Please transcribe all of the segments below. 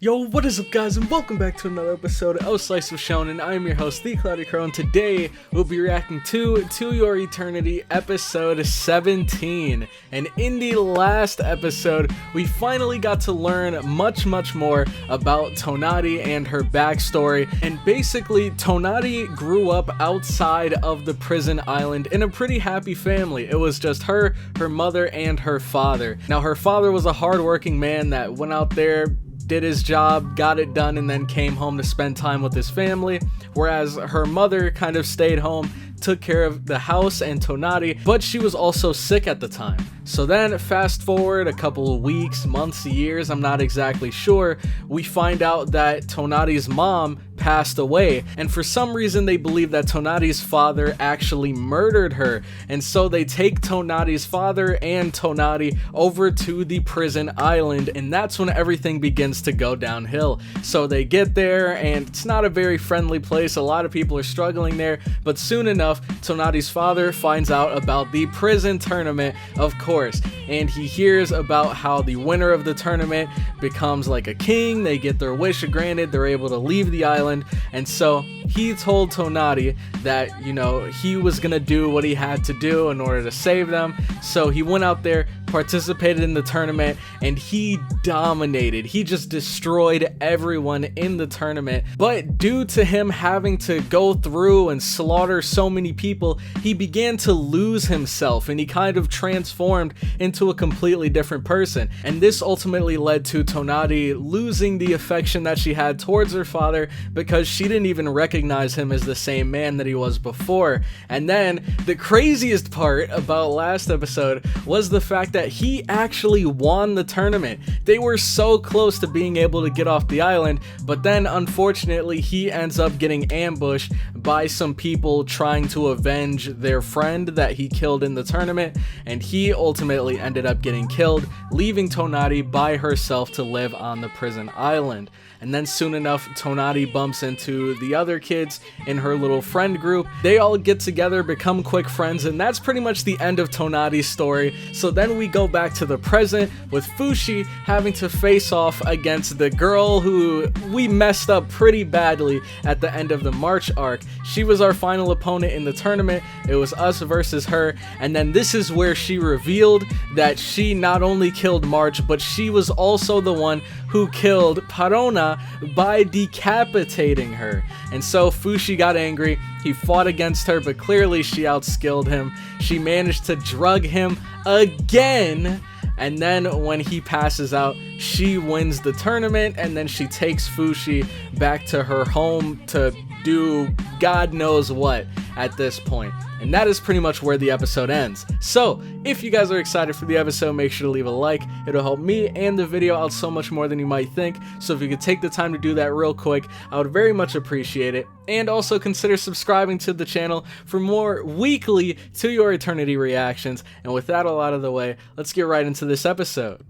Yo, what is up guys, and welcome back to another episode of Slice of Shonen. I am your host, The Cloudy Crow, and today we'll be reacting to Your Eternity episode 17. And in the last episode, we finally got to learn much more about Tonari and her backstory. And basically, Tonari grew up outside of the prison island in a pretty happy family. It was just her mother, and her father. Now, her father was a hardworking man that went out there, did his job, got it done, and then came home to spend time with his family, whereas her mother kind of stayed home, took care of the house and Tonari, but she was also sick at the time. So then fast forward a couple of weeks, months, years, I'm not exactly sure, we find out that Tonari's mom passed away, and for some reason they believe that Tonari's father actually murdered her, and so they take Tonari's father and Tonari over to the prison island, and that's when everything begins to go downhill. So they get there, and it's not a very friendly place, a lot of people are struggling there, but soon enough, Tonari's father finds out about the prison tournament, of course, and he hears about how the winner of the tournament becomes like a king, they get their wish granted, they're able to leave the island, and so he told Tonari that, you know, he was gonna do what he had to do in order to save them. So he went out there, participated in the tournament, and he dominated. He just destroyed everyone in the tournament. But due to him having to go through and slaughter so many people, he began to lose himself, and he kind of transformed into a completely different person. And this ultimately led to Tonari losing the affection that she had towards her father, because she didn't even recognize him as the same man that he was before. And then the craziest part about last episode was the fact that he actually won the tournament. They were so close to being able to get off the island, but then unfortunately he ends up getting ambushed by some people trying to avenge their friend that he killed in the tournament, and he ultimately ended up getting killed, leaving Tonari by herself to live on the prison island. And then soon enough, Tonari bumps into the other kids in her little friend group. They all get together, become quick friends, and that's pretty much the end of Tonari's story. So then we go back to the present with Fushi having to face off against the girl who we messed up pretty badly at the end of the March arc. She was our final opponent in the tournament. It was us versus her, and then this is where she revealed that she not only killed March, but she was also the one who killed Parona by decapitating her. And so Fushi got angry, he fought against her, but clearly she outskilled him. She managed to drug him again, and then when he passes out, she wins the tournament, and then she takes Fushi back to her home to do God knows what at this point. And that is pretty much where the episode ends. So, if you guys are excited for the episode, make sure to leave a like. It'll help me and the video out so much more than you might think. So if you could take the time to do that real quick, I would very much appreciate it. And also consider subscribing to the channel for more weekly To Your Eternity reactions. And with that all out of the way, let's get right into this episode.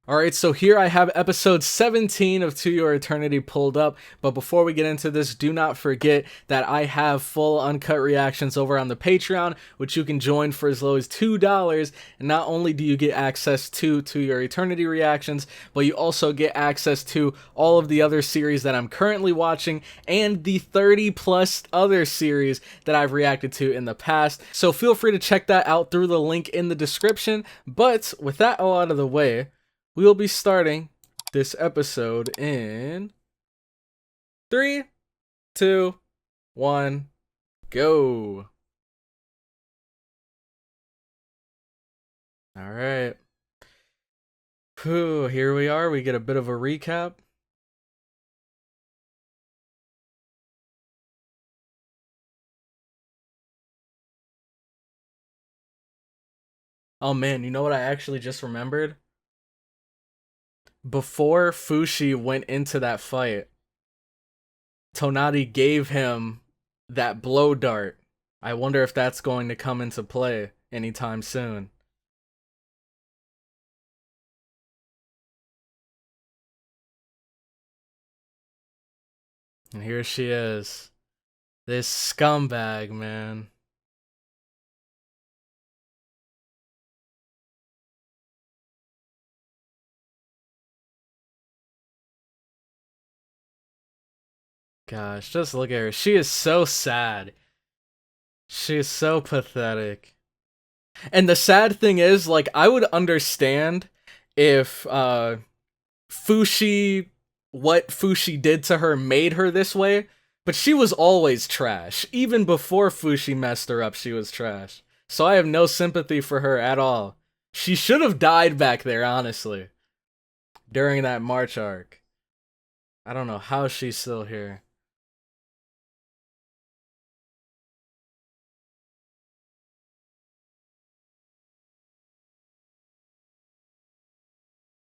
Alright, so here I have episode 17 of To Your Eternity pulled up, but before we get into this, do not forget that I have full uncut reactions over on the Patreon, which you can join for as low as $2, and not only do you get access to Your Eternity reactions, but you also get access to all of the other series that I'm currently watching, and the 30 plus other series that I've reacted to in the past, so feel free to check that out through the link in the description. But with that all out of the way, we will be starting this episode in 3, 2, 1, go. All right. Whew, here we are. We get a bit of a recap. Oh man, you know what I actually just remembered? Before Fushi went into that fight, Tonari gave him that blow dart. I wonder if that's going to come into play anytime soon. And here she is. This scumbag, man. Gosh, just look at her. She is so sad. She is so pathetic. And the sad thing is, like, I would understand if Fushi, what Fushi did to her made her this way, but she was always trash. Even before Fushi messed her up, she was trash. So I have no sympathy for her at all. She should have died back there, honestly, during that March arc. I don't know how she's still here.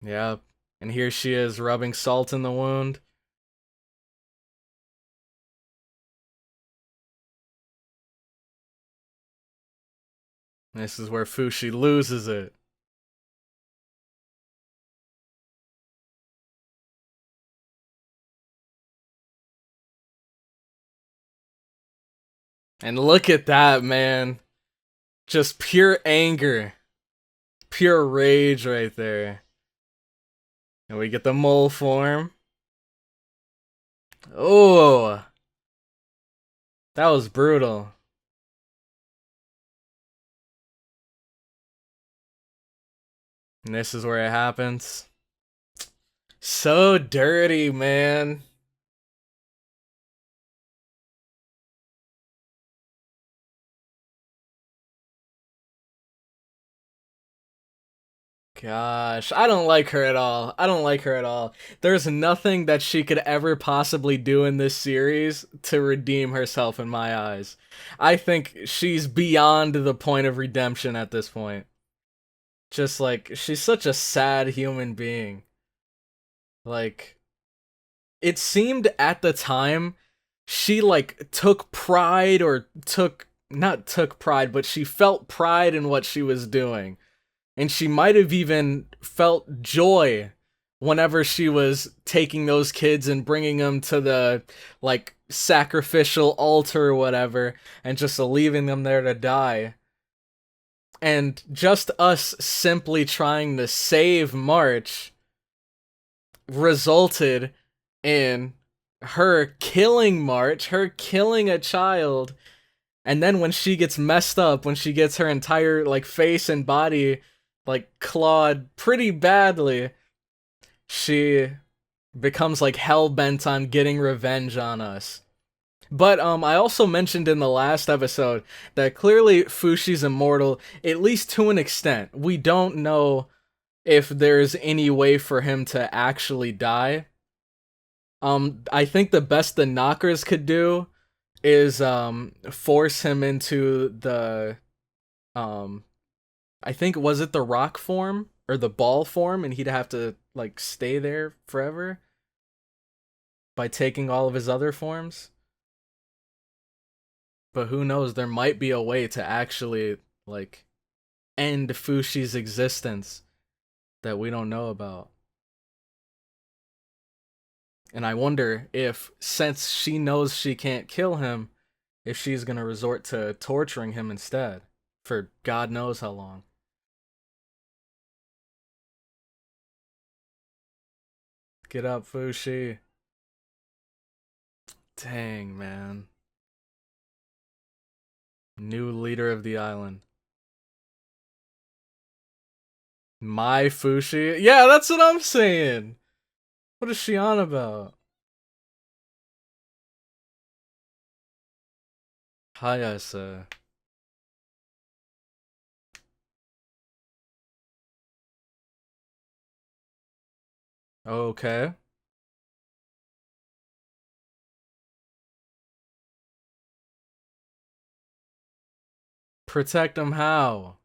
Yep. And here she is rubbing salt in the wound. This is where Fushi loses it. And look at that, man. Just pure anger. Pure rage right there. And we get the mole form. Oh, that was brutal. And this is where it happens. So dirty, man. Gosh, I don't like her at all. I don't like her at all. There's nothing that she could ever possibly do in this series to redeem herself in my eyes. I think she's beyond the point of redemption at this point. Just like, she's such a sad human being. Like, it seemed at the time she like took pride or took not took pride, but she felt pride in what she was doing. And she might have even felt joy whenever she was taking those kids and bringing them to the like sacrificial altar or whatever and just leaving them there to die. And just us simply trying to save March resulted in her killing March, her killing a child, and then when she gets messed up, when she gets her entire like face and body like clawed pretty badly, she becomes like hell bent on getting revenge on us. But I also mentioned in the last episode that clearly Fushi's immortal, at least to an extent. We don't know if there's any way for him to actually die. I think the best the knockers could do is force him into the I think was it the rock form or the ball form, and he'd have to like stay there forever by taking all of his other forms. But who knows, there might be a way to actually like end Fushi's existence that we don't know about. And I wonder if, since she knows she can't kill him, if she's gonna resort to torturing him instead for God knows how long. Get up, Fushi. Dang, man. New leader of the island. My Fushi? Yeah, that's what I'm saying. What is she on about? Hayase. Okay. Protect him how?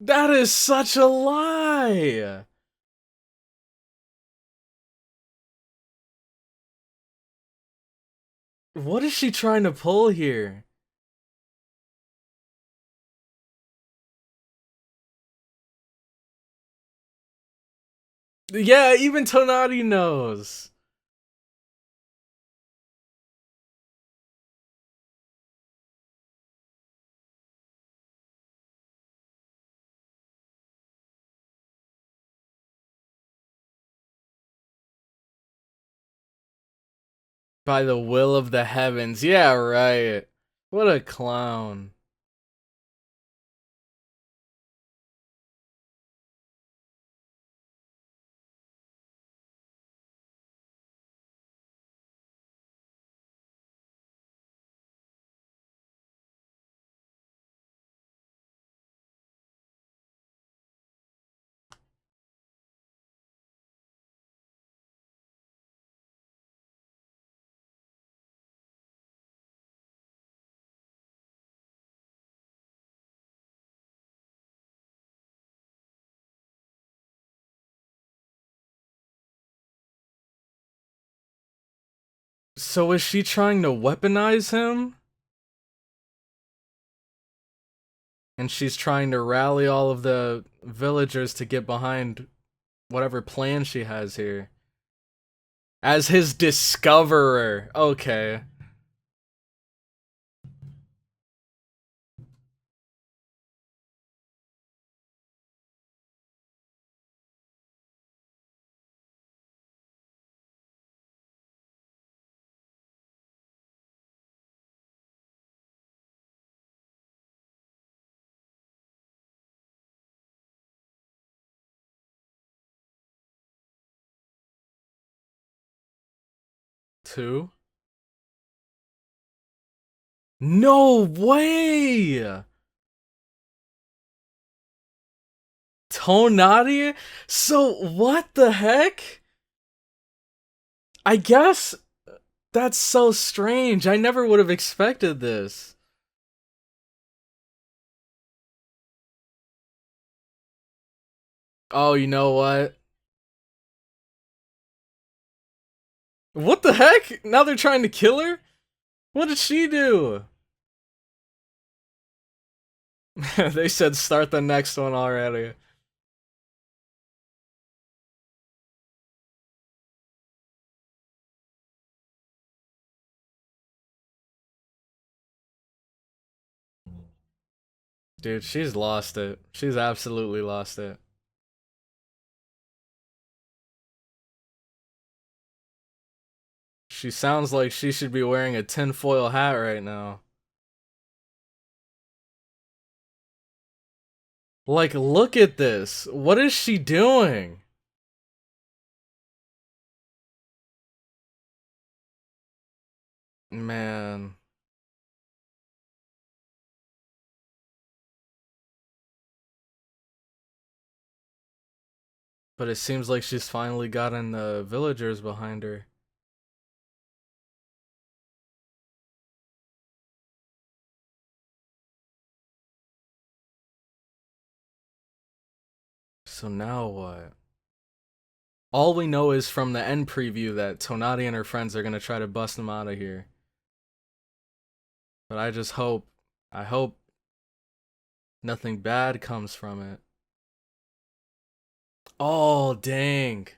That is such a lie! What is she trying to pull here? Yeah, even Tonari knows. By the will of the heavens. Yeah, right. What a clown. So is she trying to weaponize him? And she's trying to rally all of the villagers to get behind whatever plan she has here. As his discoverer. Okay. Two? No way! Tonati? So what the heck? I guess that's so strange. I never would have expected this. Oh, you know what? What the heck? Now they're trying to kill her? What did she do? They said start the next one already. Dude, she's lost it. She's absolutely lost it. She sounds like she should be wearing a tinfoil hat right now. Like, look at this. What is she doing? Man. But it seems like she's finally gotten the villagers behind her. So now what? All we know is from the end preview that Tonati and her friends are gonna try to bust them out of here. But I hope nothing bad comes from it. Oh, dang.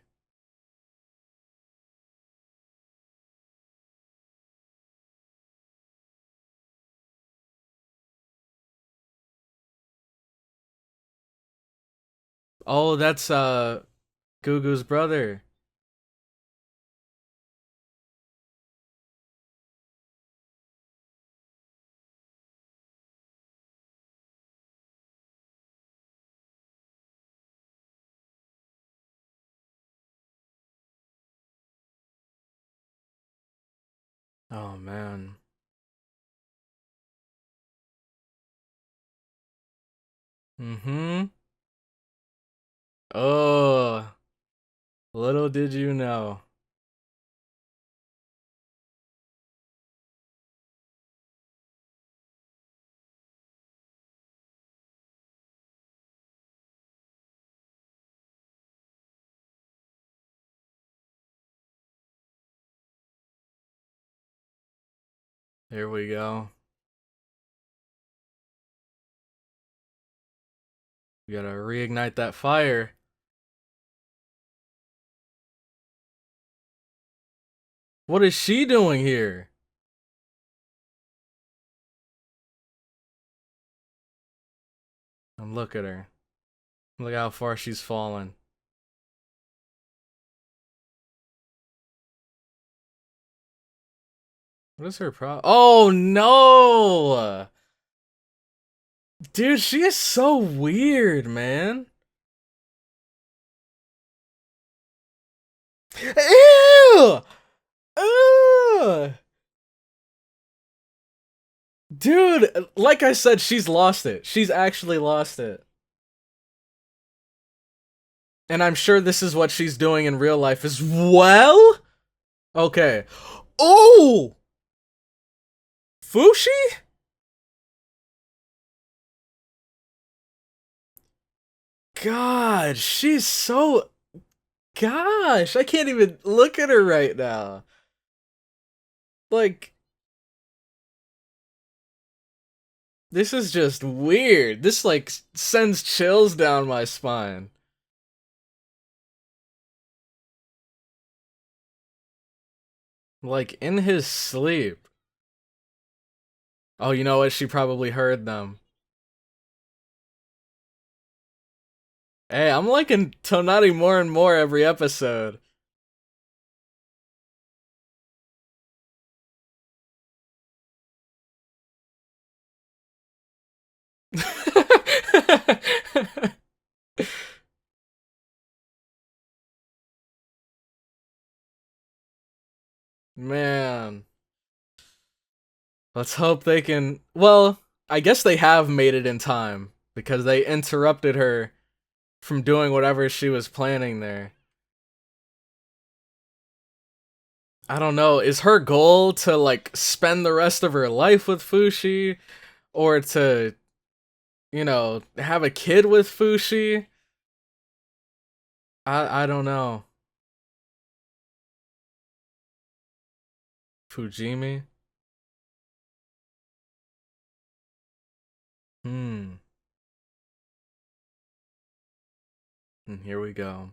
Oh, that's Gugu's brother. Oh man. Mm-hmm. Oh, little did you know. Here we go. We gotta reignite that fire. What is she doing here? And look at her. Look how far she's fallen. What is her problem? Oh no! Dude, she is so weird, man. Ew! Ugh! Dude, like I said, she's lost it. She's actually lost it. And I'm sure this is what she's doing in real life as well. Okay. Oh! Fushi? God, she's so... Gosh, I can't even look at her right now. Like... This is just weird. This, like, sends chills down my spine. Like, in his sleep. Oh, you know what? She probably heard them. Hey, I'm liking Tonari more and more every episode. Man. Let's hope they can... Well, I guess they have made it in time. Because they interrupted her from doing whatever she was planning there. I don't know. Is her goal to, like, spend the rest of her life with Fushi? Or to, you know, have a kid with Fushi? I don't know. Fujimi? Hmm. And here we go.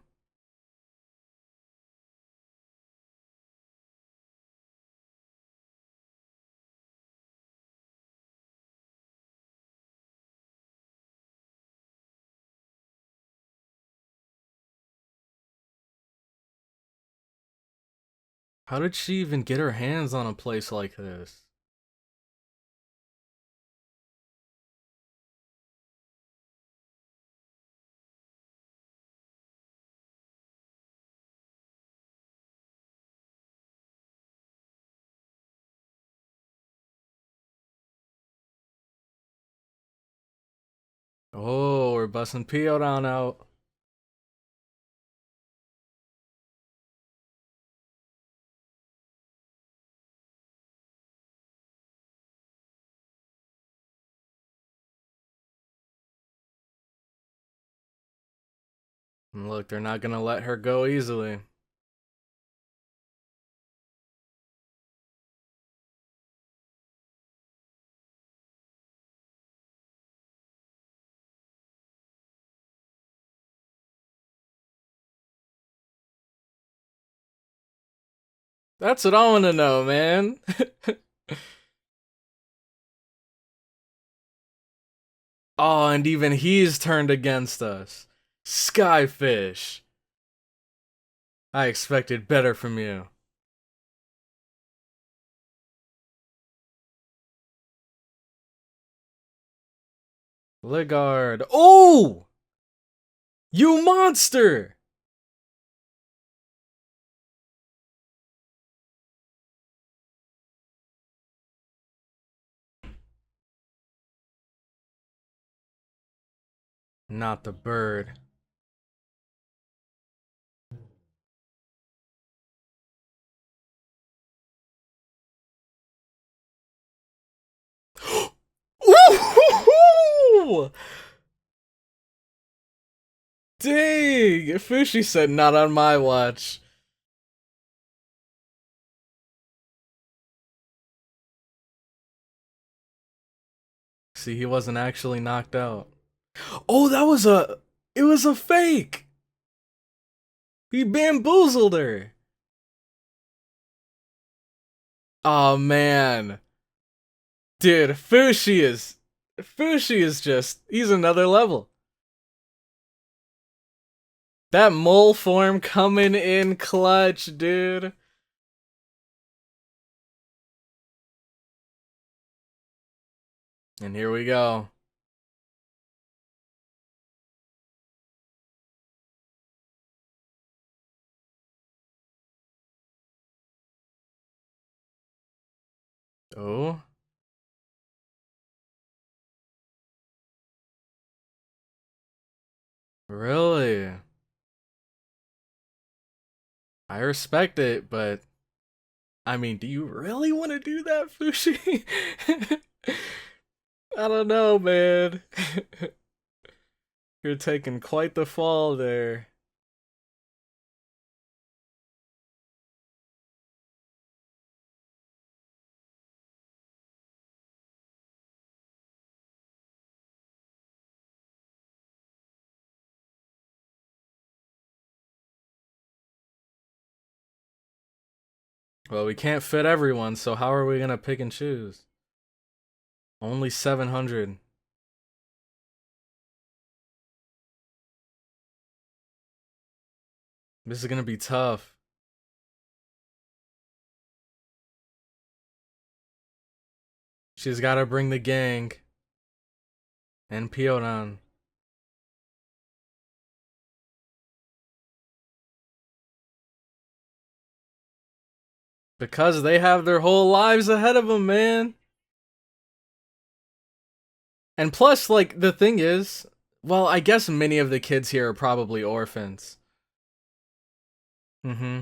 How did she even get her hands on a place like this? Oh, we're busting Pio down out. And look, they're not gonna let her go easily. That's what I wanna know, man. Oh, and even he's turned against us. Skyfish. I expected better from you. Ligard. Oh! You monster! Not the bird. Ooh! Dang! Fushi said not on my watch. See, he wasn't actually knocked out. Oh, that was a... It was a fake! He bamboozled her! Oh, man. Dude, Fushi is... Fushi is just... He's another level. That mole form coming in clutch, dude. And here we go. Oh. Really? I respect it, but I mean, do you really want to do that, Fushi? I don't know, man. You're taking quite the fall there. Well, we can't fit everyone, so how are we gonna pick and choose? Only 700. This is gonna be tough. She's gotta bring the gang. And Pioran. Because they have their whole lives ahead of them, man. And plus, like, the thing is, well, I guess many of the kids here are probably orphans. Mm-hmm.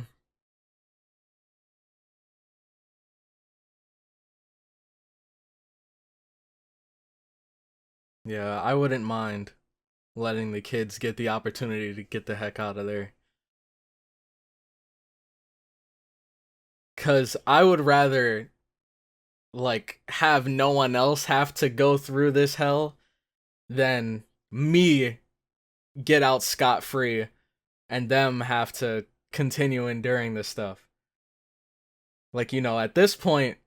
Yeah, I wouldn't mind letting the kids get the opportunity to get the heck out of there. Cause I would rather like have no one else have to go through this hell than me get out scot-free and them have to continue enduring this stuff. Like, you know, at this point,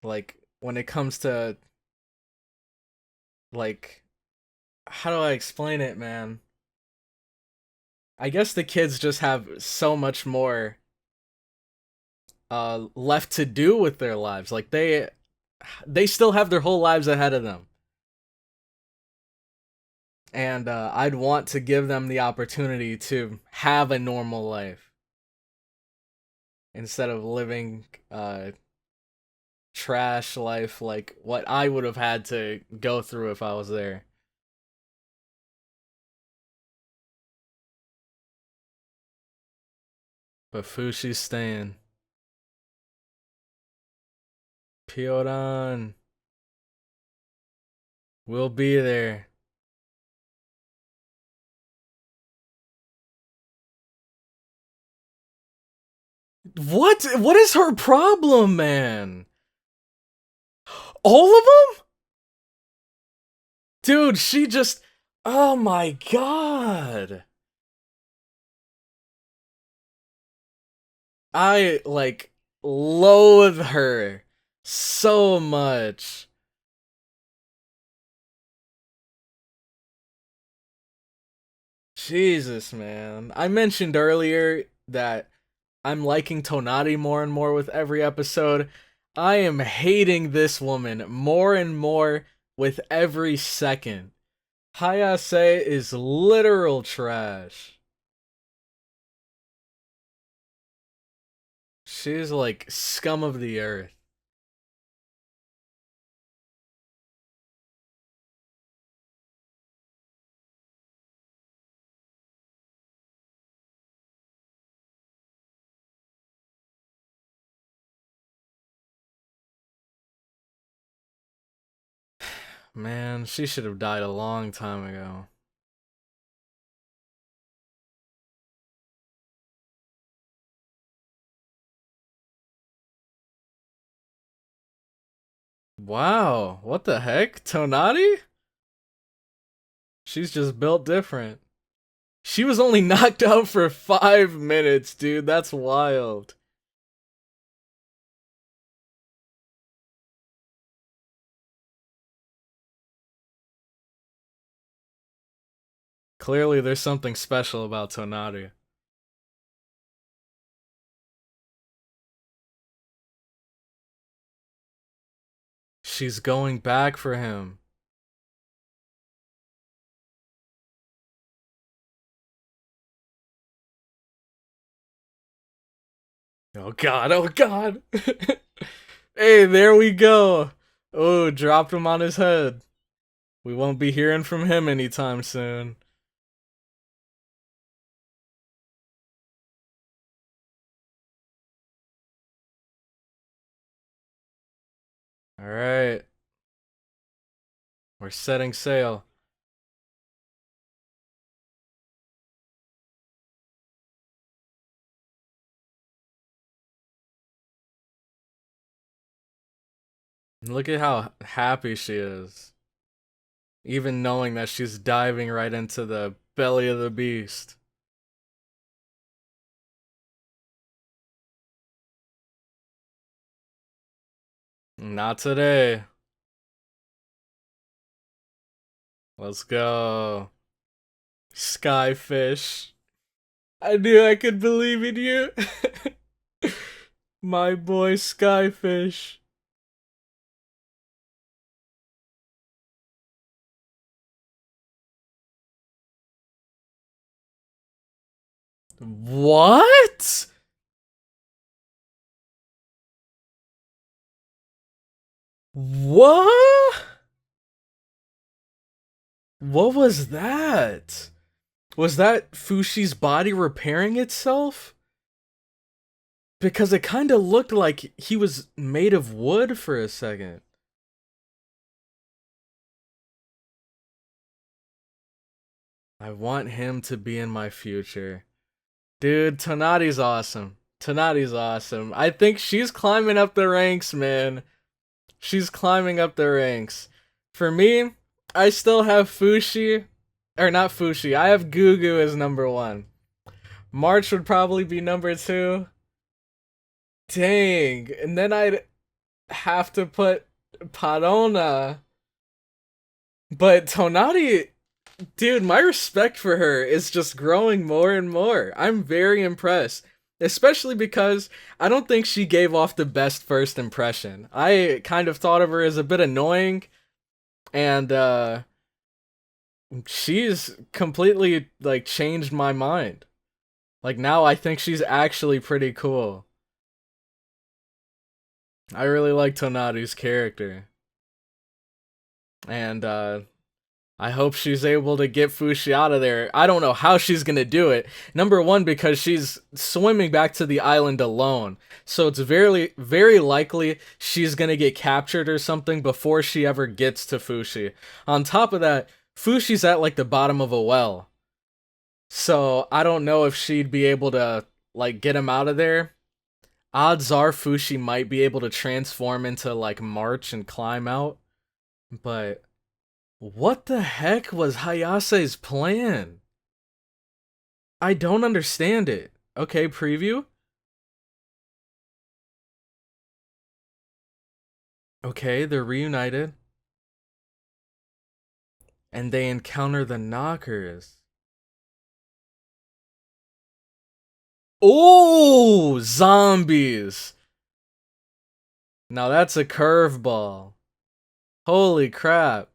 like when it comes to like how do I explain it, man? I guess the kids just have so much more left to do with their lives. Like they still have their whole lives ahead of them. And I'd want to give them the opportunity to have a normal life instead of living trash life like what I would have had to go through if I was there. But Fushi's staying. Pioran, we'll be there. What? What is her problem, man? All of them? Dude, she just. Oh my god. I, like, loathe her so much. Jesus, man. I mentioned earlier that I'm liking Tonari more and more with every episode. I am hating this woman more and more with every second. Hayase is literal trash. She's like scum of the earth. Man, she should have died a long time ago. Wow, what the heck? Tonari? She's just built different. She was only knocked out for 5 minutes, dude. That's wild. Clearly, there's something special about Tonari. She's going back for him. Oh god, oh god. Hey, there we go. Oh, dropped him on his head. We won't be hearing from him anytime soon. Alright. We're setting sail. Look at how happy she is. Even knowing that she's diving right into the belly of the beast. Not today. Let's go. Skyfish. I knew I could believe in you. My boy Skyfish. What? What? What was that? Was that Fushi's body repairing itself? Because it kind of looked like he was made of wood for a second. I want him to be in my future. Dude, Tonati's awesome. Tonati's awesome. I think she's climbing up the ranks, man. She's climbing up the ranks. For me, I still have Fushi. Or not Fushi. I have Gugu as number 1. March would probably be number 2. Dang. And then I'd have to put Parona. But Tonati, dude, my respect for her is just growing more and more. I'm very impressed. Especially because I don't think she gave off the best first impression. I kind of thought of her as a bit annoying. And, she's completely, like, changed my mind. Like, now I think she's actually pretty cool. I really like Tonati's character. And, I hope she's able to get Fushi out of there. I don't know how she's gonna do it. Number 1, because she's swimming back to the island alone. So it's very, very likely she's gonna get captured or something before she ever gets to Fushi. On top of that, Fushi's at, like, the bottom of a well. So I don't know if she'd be able to, like, get him out of there. Odds are Fushi might be able to transform into, like, March and climb out. But what the heck was Hayase's plan? I don't understand it. Okay, preview. Okay, they're reunited. And they encounter the knockers. Oh, zombies. Now that's a curveball. Holy crap.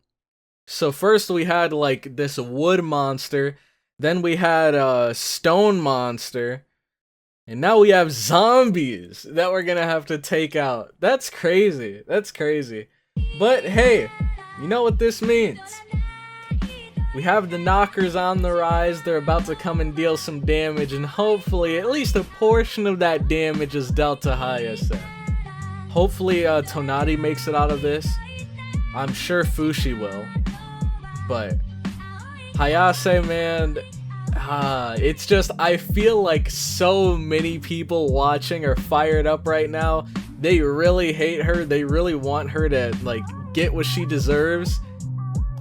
So first we had, like, this wood monster, then we had a stone monster, and now we have zombies that we're gonna have to take out. That's crazy. That's crazy. But hey, you know what this means? We have the knockers on the rise. They're about to come and deal some damage, and hopefully at least a portion of that damage is dealt to Hayase. Hopefully Tonati makes it out of this. I'm sure Fushi will. But Hayase, man, it's just, I feel like so many people watching are fired up right now. They really hate her. They really want her to, like, get what she deserves.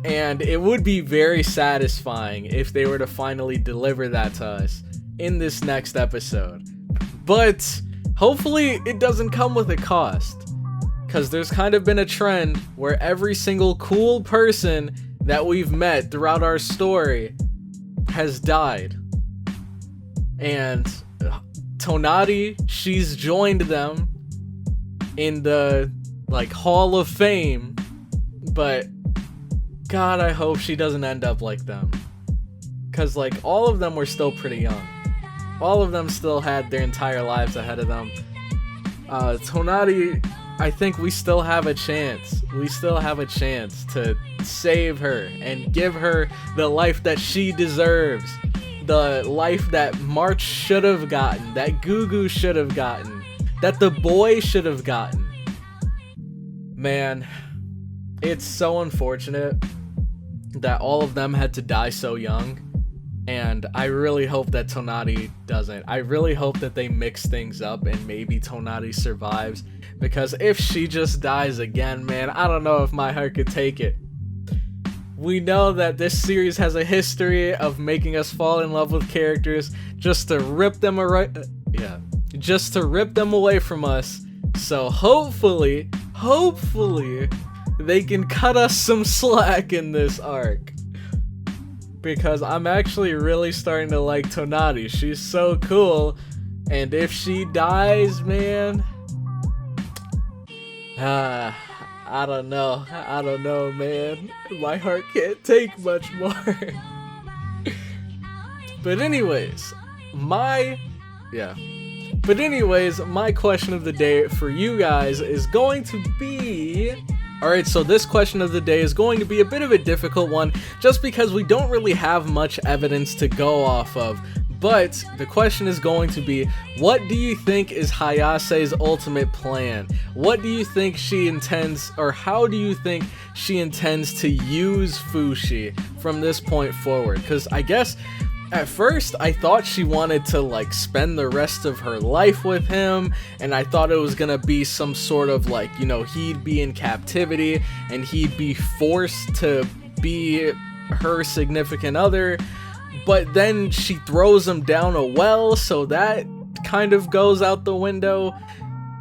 And it would be very satisfying if they were to finally deliver that to us in this next episode. But hopefully it doesn't come with a cost. Because there's kind of been a trend where every single cool person that we've met throughout our story has died. And Tonati, she's joined them in the like Hall of Fame, but God, I hope she doesn't end up like them. Cause like all of them were still pretty young. All of them still had their entire lives ahead of them. Tonari, I think we still have a chance. We still have a chance to save her and give her the life that she deserves. The life that March should have gotten, that Gugu should have gotten, that the boy should have gotten. Man, it's so unfortunate that all of them had to die so young. And I really hope that Tonari doesn't. I really hope that they mix things up and maybe Tonari survives. Because if she just dies again, man, I don't know if my heart could take it. We know that this series has a history of making us fall in love with characters just to rip them away from us. So hopefully, they can cut us some slack in this arc. Because I'm actually really starting to like Tonari. She's so cool. And if she dies, man, I don't know, man. My heart can't take much more. But anyways, my question of the day for you guys is going to be... Alright, so this question of the day is going to be a bit of a difficult one, just because we don't really have much evidence to go off of. But the question is going to be, what do you think is Hayase's ultimate plan? What do you think she intends, or how do you think she intends to use Fushi from this point forward? Because I guess at first I thought she wanted to like spend the rest of her life with him, and I thought it was gonna be some sort of like, you know, he'd be in captivity and he'd be forced to be her significant other. But then she throws him down a well, so that kind of goes out the window.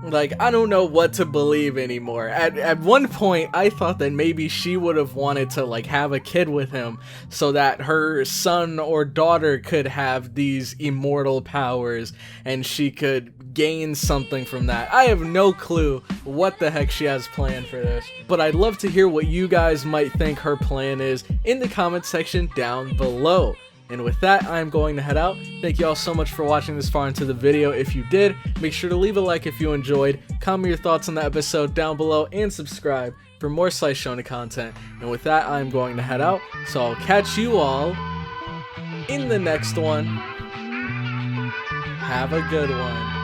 Like, I don't know what to believe anymore. At one point, I thought that maybe she would have wanted to, like, have a kid with him so that her son or daughter could have these immortal powers and she could gain something from that. I have no clue what the heck she has planned for this, but I'd love to hear what you guys might think her plan is in the comment section down below. And with that, I'm going to head out. Thank you all so much for watching this far into the video. If you did, make sure to leave a like if you enjoyed, comment your thoughts on the episode down below, and subscribe for more Slice Shonen content. And with that, I'm going to head out, so I'll catch you all in the next one. Have a good one.